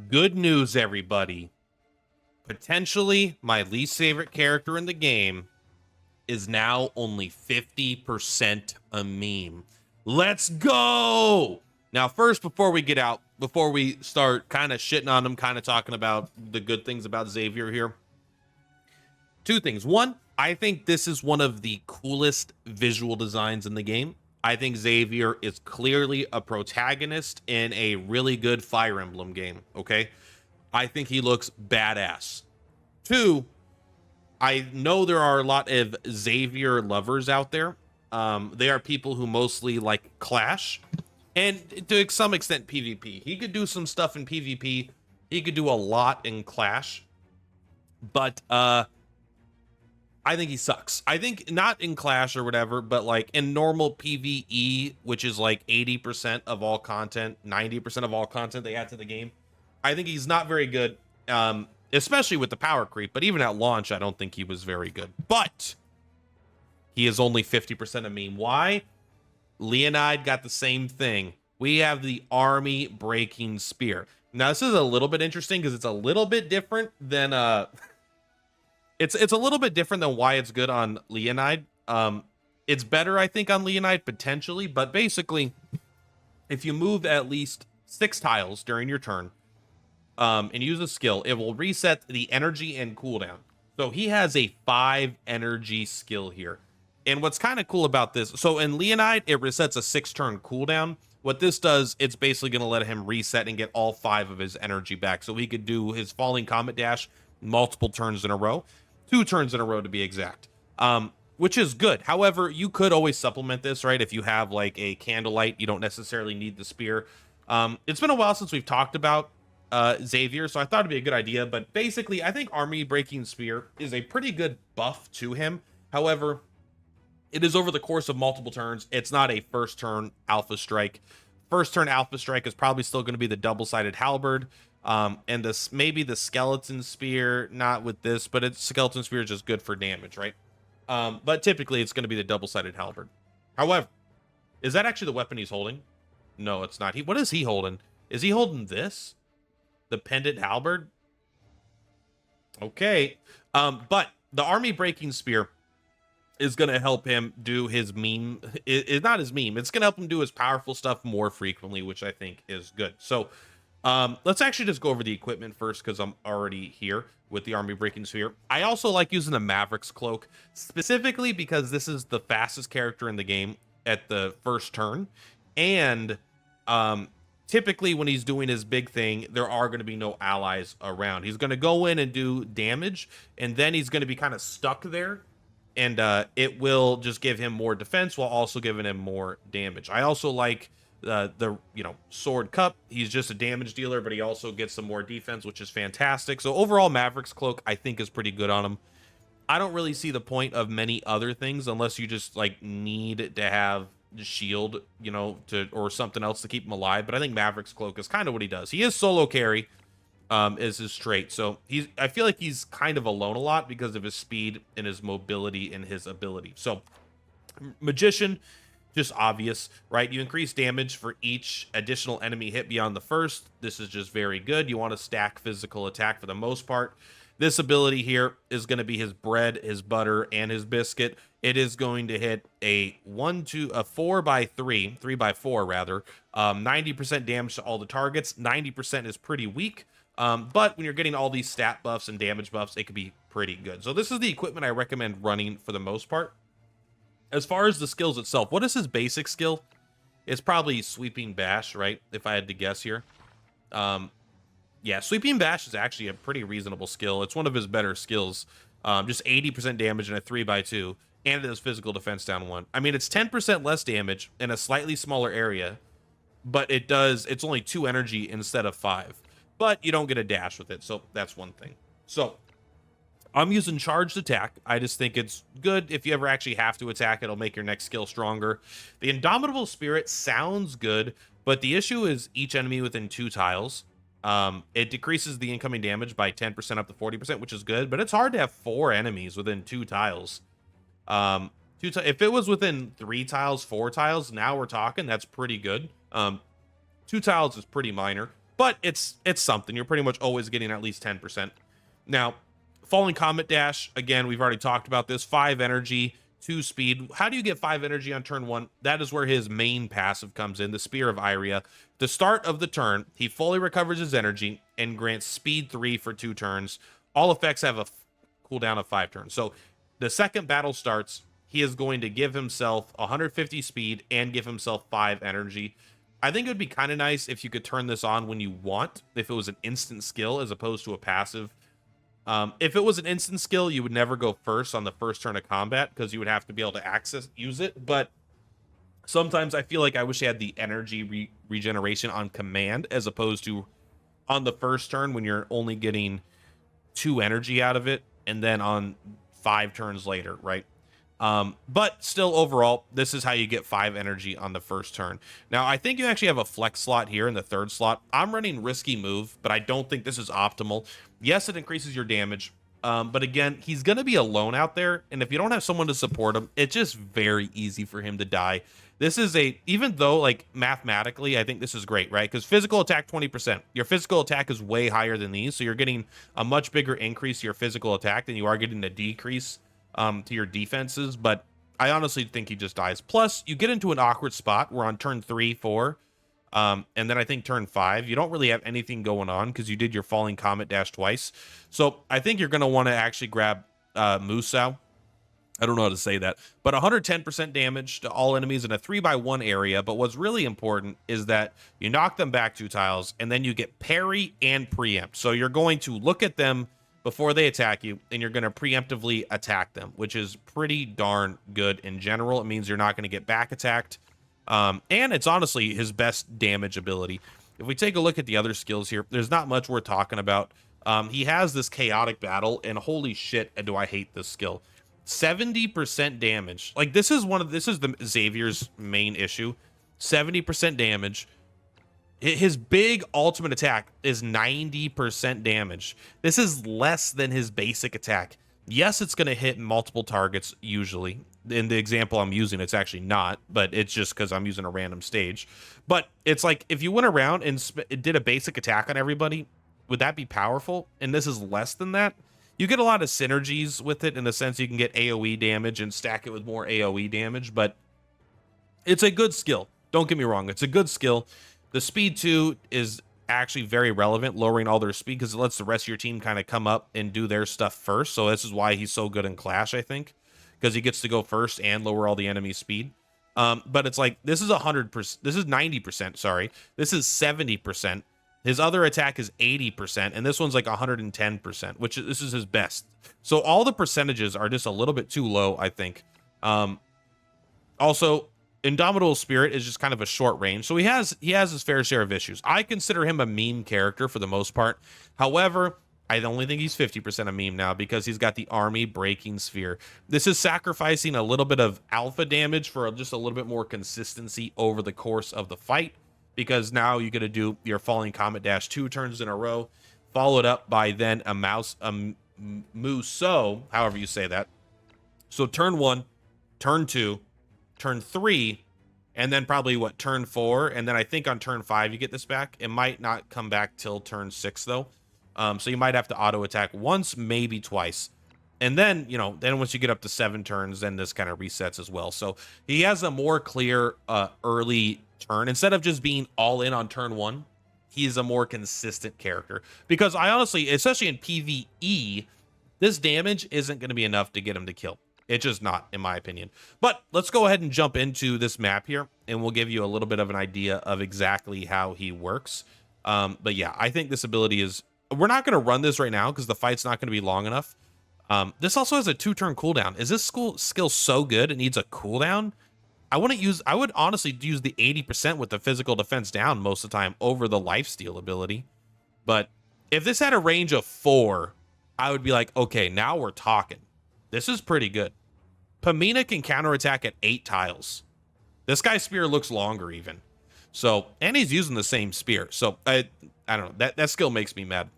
Good news, everybody. Potentially my least favorite character in the game is now only 50% a meme. Let's go! Now, first, before we start kind of shitting on him, kind of talking about the good things about Xavier here, two things. One, I think this is one of the coolest visual designs in the game. I think Xavier is clearly a protagonist in a really good Fire Emblem game, okay? I think he looks badass. Two, I know there are a lot of Xavier lovers out there. They are people who mostly like Clash and to some extent PvP. He could do some stuff in PvP. He could do a lot in Clash, but I think he sucks. I think not in Clash or whatever, but like in normal PvE, which is like 80% of all content, 90% of all content they add to the game. I think he's not very good, especially with the power creep. But even at launch, I don't think he was very good. But he is only 50% a meme. Why? Leonide got the same thing. We have the army breaking spear. Now, this is a little bit interesting because it's a little bit different than it's a little bit different than why it's good on Leonide. It's better, I think, on Leonide potentially, but basically, if you move at least 6 tiles during your turn, and use a skill, it will reset the energy and cooldown. So he has a 5 energy skill here. And what's kind of cool about this, so in Leonide, it resets a 6-turn cooldown. What this does, it's basically going to let him reset and get all 5 of his energy back. So he could do his Falling Comet Dash multiple turns in a row. 2 turns in a row to be exact. Which is good. However, you could always supplement this, right? If you have like a Candlelight, you don't necessarily need the spear. It's been a while since we've talked about Xavier, so I thought it'd be a good idea. But basically, I think Army Breaking Spear is a pretty good buff to him. However, it is over the course of multiple turns. It's not a first turn Alpha Strike. First turn Alpha Strike is probably still going to be the double-sided halberd. And this maybe the Skeleton Spear, not with this, but it's Skeleton Spear is just good for damage, right? But typically it's going to be the double-sided halberd. However, is that actually the weapon he's holding? No, it's not. What is he holding? Is he holding this? The pendant halberd? Okay. But the Army Breaking Spear is going to help him do his meme. It's not his meme. It's going to help him do his powerful stuff more frequently, which I think is good. So let's actually just go over the equipment first because I'm already here with the Army Breaking Spear. I also like using the Maverick's Cloak, specifically because this is the fastest character in the game at the first turn. And typically when he's doing his big thing, there are going to be no allies around. He's going to go in and do damage, and then he's going to be kind of stuck there. And it will just give him more defense while also giving him more damage. I also like the Sword Cup. He's just a damage dealer, but he also gets some more defense, which is fantastic. So overall, Maverick's Cloak I think is pretty good on him. I don't really see the point of many other things unless you just like need to have the shield, or something else to keep him alive. But I think Maverick's Cloak is kind of what he does. He is solo carry, is his trait. So I feel like he's kind of alone a lot because of his speed and his mobility and his ability. So Magician, just obvious, right? You increase damage for each additional enemy hit beyond the first. This is just very good. You want to stack physical attack for the most part. This ability here is going to be his bread, his butter, and his biscuit. It is going to hit a 3x4 rather, 90% damage to all the targets. 90% is pretty weak. But when you're getting all these stat buffs and damage buffs, it could be pretty good. So this is the equipment I recommend running for the most part. As far as the skills itself, what is his basic skill? It's probably Sweeping Bash, right? If I had to guess here. Yeah, Sweeping Bash is actually a pretty reasonable skill. It's one of his better skills. Just 80% damage in a 3x2, and it does physical defense down 1. I mean, it's 10% less damage in a slightly smaller area, but it's only 2 energy instead of 5. But you don't get a dash with it, so that's one thing. So I'm using Charged Attack. I just think it's good. If you ever actually have to attack, it'll make your next skill stronger. The Indomitable Spirit sounds good, but the issue is each enemy within 2 tiles. It decreases the incoming damage by 10% up to 40%, which is good, but it's hard to have 4 enemies within 2 tiles. If it was within 3 tiles, 4 tiles, now we're talking, that's pretty good. 2 tiles is pretty minor. but it's something. You're pretty much always getting at least 10%. Now, Falling Comet Dash, again, we've already talked about this. 5 energy, 2 speed. How do you get 5 energy on turn 1? That is where his main passive comes in, the Spear of Iria. The start of the turn, he fully recovers his energy and grants speed 3 for 2 turns. All effects have a cooldown of 5 turns. So the second battle starts, he is going to give himself 150 speed and give himself 5 energy. I think it would be kind of nice if you could turn this on when you want, if it was an instant skill as opposed to a passive. If it was an instant skill, you would never go first on the first turn of combat because you would have to be able to use it. But sometimes I feel like I wish I had the energy regeneration on command as opposed to on the first turn when you're only getting 2 energy out of it, and then on 5 turns later, right? But still, overall, this is how you get 5 energy on the first turn. Now, I think you actually have a flex slot here in the 3rd slot. I'm running Risky Move, but I don't think this is optimal. Yes, it increases your damage, but again, he's going to be alone out there, and if you don't have someone to support him, it's just very easy for him to die. This is even though, like, mathematically, I think this is great, right? Because physical attack 20%. Your physical attack is way higher than these, so you're getting a much bigger increase to your physical attack than you are getting a decrease to your defenses, but I honestly think he just dies. Plus, you get into an awkward spot where on turn 3, 4, and then I think turn 5, you don't really have anything going on because you did your Falling Comet Dash twice. So I think you're going to want to actually grab Musou. I don't know how to say that, but 110% damage to all enemies in a 3x1 area. But what's really important is that you knock them back 2 tiles, and then you get parry and preempt. So you're going to look at them before they attack you, and you're going to preemptively attack them, which is pretty darn good in general. It means you're not going to get back attacked, and it's honestly his best damage ability. If we take a look at the other skills here, there's not much we're talking about. He has this Chaotic Battle, and holy shit, do I hate this skill. 70% damage. Like, this is the Xavier's main issue. 70% damage. His big ultimate attack is 90% damage. This is less than his basic attack. Yes, it's going to hit multiple targets usually. In the example I'm using, it's actually not, but it's just because I'm using a random stage. But it's like, if you went around and did a basic attack on everybody, would that be powerful? And this is less than that. You get a lot of synergies with it in the sense you can get AoE damage and stack it with more AoE damage, but it's a good skill. Don't get me wrong, it's a good skill. The speed 2 is actually very relevant, lowering all their speed, because it lets the rest of your team kind of come up and do their stuff first. So this is why he's so good in Clash, I think, because he gets to go first and lower all the enemy's speed. But it's like, this is 100%, this is 90%, sorry. This is 70%. His other attack is 80%, and this one's like 110%, which this is his best. So all the percentages are just a little bit too low, I think. Also, Indomitable Spirit is just kind of a short range, so he has his fair share of issues. I consider him a meme character for the most part. However, I only think he's 50% a meme now because he's got the army breaking sphere. This is sacrificing a little bit of alpha damage for just a little bit more consistency over the course of the fight, because now you're going to do your Falling Comet Dash 2 turns in a row, followed up by then a Musou, however you say that. So turn 1, turn 2, turn 3, and then probably turn 4, and then I think on turn 5 you get this back. It might not come back till turn 6 though. So you might have to auto attack once, maybe twice. And then, then once you get up to 7 turns, then this kind of resets as well. So he has a more clear early turn. Instead of just being all in on turn 1, he's a more consistent character. Because I honestly, especially in PvE, this damage isn't going to be enough to get him to kill. It's just not, in my opinion. But let's go ahead and jump into this map here, and we'll give you a little bit of an idea of exactly how he works. But yeah, I think this ability is... We're not going to run this right now because the fight's not going to be long enough. This also has a 2-turn cooldown. Is this skill so good it needs a cooldown? I would honestly use the 80% with the physical defense down most of the time over the lifesteal ability. But if this had a range of 4, I would be like, okay, now we're talking. This is pretty good. Pamina can counterattack at 8 tiles. This guy's spear looks longer even. So, and he's using the same spear. So I don't know. That skill makes me mad.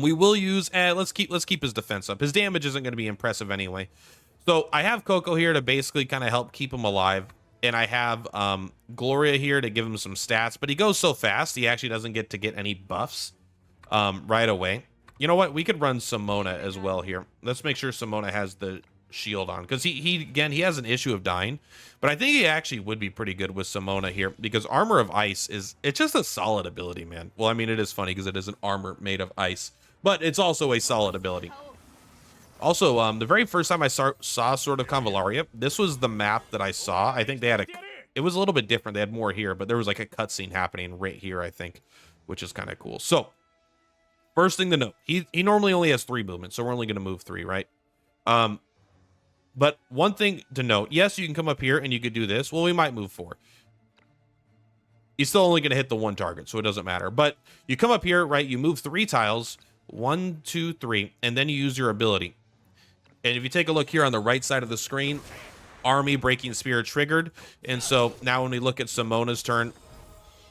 We will use, let's keep his defense up. His damage isn't going to be impressive anyway. So I have Coco here to basically kind of help keep him alive. and I have Gloria here to give him some stats, but he goes so fast, he actually doesn't get to get any buffs right away. You know what? We could run Simona as well here. Let's make sure Simona has the shield on, because he has an issue of dying, but I think he actually would be pretty good with Simona here, because Armor of Ice it's just a solid ability, man. Well, I mean, it is funny because it is an armor made of ice, but it's also a solid ability. Also, the very first time I saw Sword of Convallaria, this was the map that I saw. I think they had it was a little bit different. They had more here, but there was like a cutscene happening right here, I think, which is kind of cool. So, first thing to note, he normally only has 3 movements, so we're only going to move 3, right? But one thing to note, yes, you can come up here and you could do this. Well, we might move 4. He's still only going to hit the 1 target, so it doesn't matter. But you come up here, right? You move 3 tiles, 1, 2, 3, and then you use your ability. And if you take a look here on the right side of the screen, Army Breaking Spear triggered. And so now when we look at Simona's turn,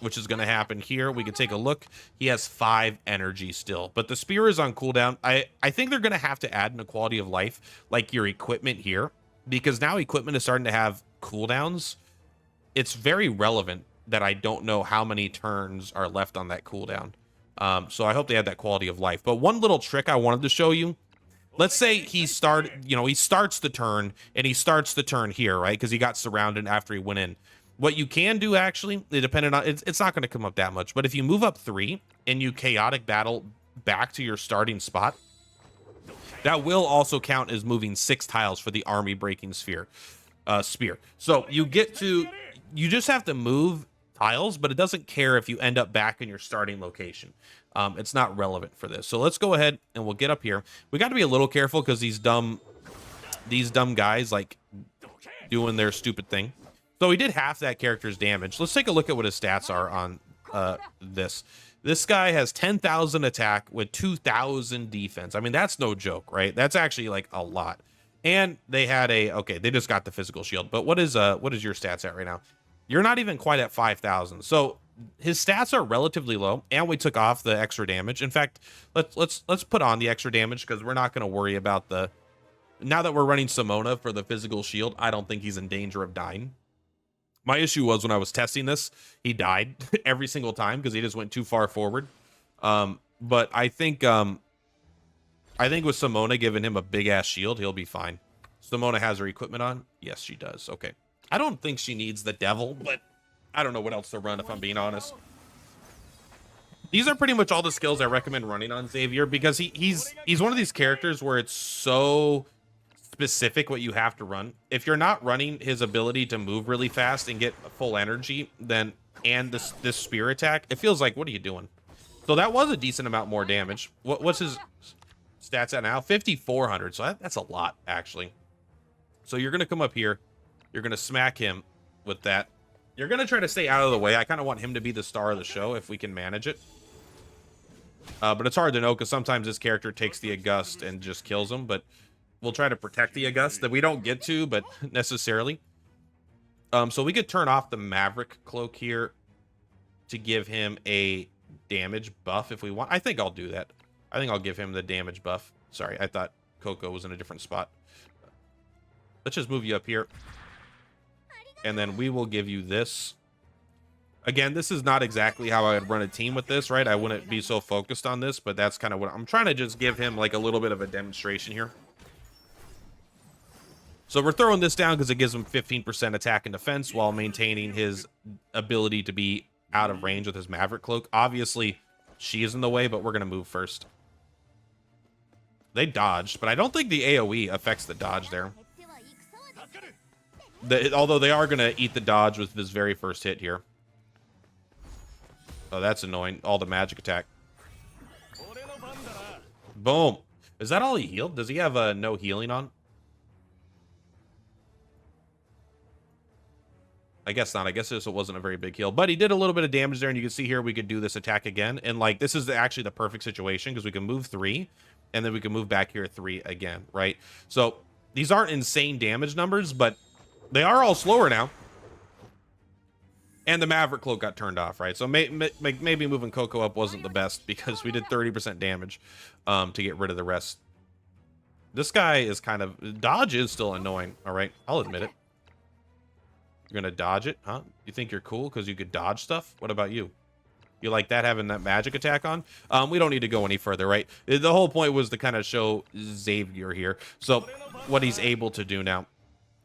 which is going to happen here, we can take a look. He has 5 energy still, but the spear is on cooldown. I think they're going to have to add in a quality of life, like your equipment here, because now equipment is starting to have cooldowns. It's very relevant that I don't know how many turns are left on that cooldown. So I hope they add that quality of life. But one little trick I wanted to show you. Let's say he starts the turn, and he starts the turn here, right? Because he got surrounded after he went in. What you can do, actually, depending on, it's not going to come up that much, but if you move up 3 and you chaotic battle back to your starting spot, that will also count as moving 6 tiles for the Army Breaking spear. So you just have to move tiles, but it doesn't care if you end up back in your starting location. It's not relevant for this. So let's go ahead and we'll get up here. We got to be a little careful because these dumb guys like doing their stupid thing. So he did half that character's damage. Let's take a look at what his stats are on this. This guy has 10,000 attack with 2,000 defense. I mean, that's no joke, right? That's actually like a lot. And they had they just got the physical shield. But what is your stats at right now? You're not even quite at 5,000. So his stats are relatively low, and we took off the extra damage. In fact, let's put on the extra damage because we're not going to worry about now that we're running Simona for the physical shield. I don't think he's in danger of dying. My issue was when I was testing this, he died every single time because he just went too far forward. But I think with Simona giving him a big ass shield, he'll be fine. Simona has her equipment on. Yes, she does. Okay. I don't think she needs the devil, but I don't know what else to run if I'm being honest. These are pretty much all the skills I recommend running on Xavier because he's one of these characters where it's so specific what you have to run. If you're not running his ability to move really fast and get full energy, and this spear attack, it feels like, what are you doing? So that was a decent amount more damage. What's his stats at now? 5,400. So that's a lot, actually. So you're going to come up here. You're going to smack him with that. You're going to try to stay out of the way. I kind of want him to be the star of the show if we can manage it. But it's hard to know because sometimes this character takes the August and just kills him. But we'll try to protect the August that we don't get to, but necessarily. So we could turn off the Maverick cloak here to give him a damage buff if we want. I think I'll do that. I think I'll give him the damage buff. Sorry, I thought Coco was in a different spot. Let's just move you up here. And then we will give you this. Again, this is not exactly how I would run a team with this, right? I wouldn't be so focused on this, but that's kind of what I'm trying to just give him like a little bit of a demonstration here. So we're throwing this down because it gives him 15% attack and defense while maintaining his ability to be out of range with his Maverick Cloak. Obviously, she is in the way, but we're going to move first. They dodged, but I don't think the AoE affects the dodge there. Although they are going to eat the dodge with this very first hit here. Oh, that's annoying. All the magic attack. Boom. Is that all he healed? Does he have no healing on? I guess not. I guess this wasn't a very big heal, but he did a little bit of damage there, and you can see here we could do this attack again. And like this is actually the perfect situation because we can move 3, and then we can move back here 3 again, right? So these aren't insane damage numbers, but they are all slower now. And the Maverick Cloak got turned off, right? So maybe moving Coco up wasn't the best because we did 30% damage to get rid of the rest. This guy is kind of... Dodge is still annoying, all right? I'll admit it. You're gonna dodge it, huh? You think you're cool because you could dodge stuff? What about you? You like that, having that magic attack on? We don't need to go any further, right? The whole point was to kind of show Xavier here. So what he's able to do now.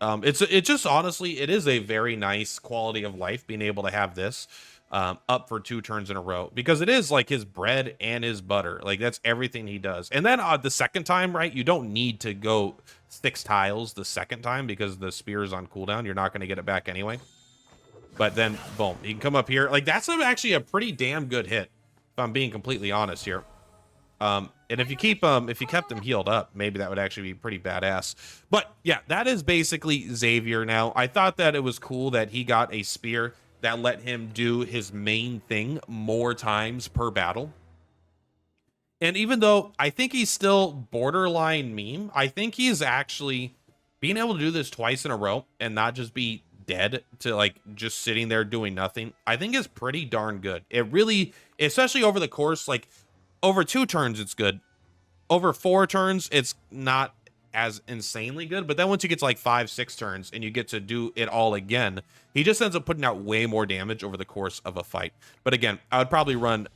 It just honestly, it is a very nice quality of life being able to have this up for 2 turns in a row, because it is like his bread and his butter. Like, that's everything he does. And then the second time, right, you don't need to go 6 tiles the second time because the spear is on cooldown. You're not going to get it back anyway. But then, boom, you can come up here. Like, that's actually a pretty damn good hit, if I'm being completely honest here. And if you kept him healed up, maybe that would actually be pretty badass. But yeah, that is basically Xavier now. I thought that it was cool that he got a spear that let him do his main thing more times per battle. And even though I think he's still borderline meme, I think he's actually being able to do this twice in a row and not just be dead to like just sitting there doing nothing, I think is pretty darn good. It really, especially over the course, like over 2 turns, it's good. Over 4 turns, it's not as insanely good. But then once you get to like 5, 6 turns and you get to do it all again, he just ends up putting out way more damage over the course of a fight. But again, I would probably run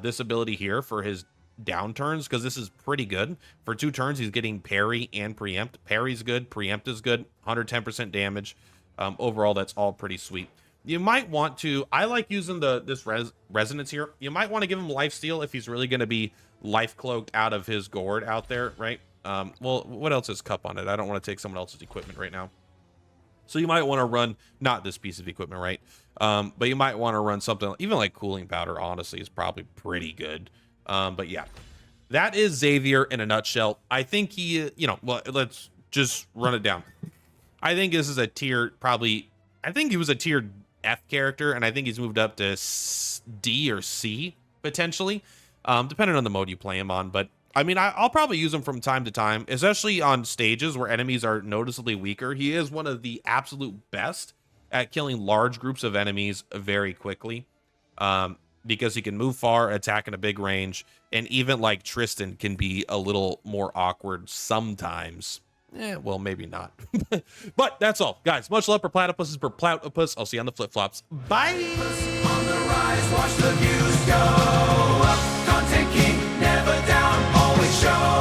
this ability here for his down turns, because this is pretty good. For 2 turns, he's getting parry and preempt. Parry's good, preempt is good, 110% damage. Overall, that's all pretty sweet. You might want to, I like using this resonance here. You might want to give him lifesteal if he's really going to be life cloaked out of his gourd out there, right? Well, what else is cup on it? I don't want to take someone else's equipment right now. So you might want to run, not this piece of equipment, right? But you might want to run something, even like cooling powder, honestly, is probably pretty good. But yeah, that is Xavier in a nutshell. I think he, well, let's just run it down. I think this is a tier, I think he was a tier F character, and I think he's moved up to D or C, potentially, depending on the mode you play him on. But, I mean, I'll probably use him from time to time, especially on stages where enemies are noticeably weaker. He is one of the absolute best at killing large groups of enemies very quickly, because he can move far, attack in a big range, and even, like, Tristan can be a little more awkward sometimes. Well, maybe not. But that's all, guys. Much love for Platypus. Purplatypus. I'll see you on the flip-flops. Bye! On the rise, watch the views go up. Content king, never down, always show.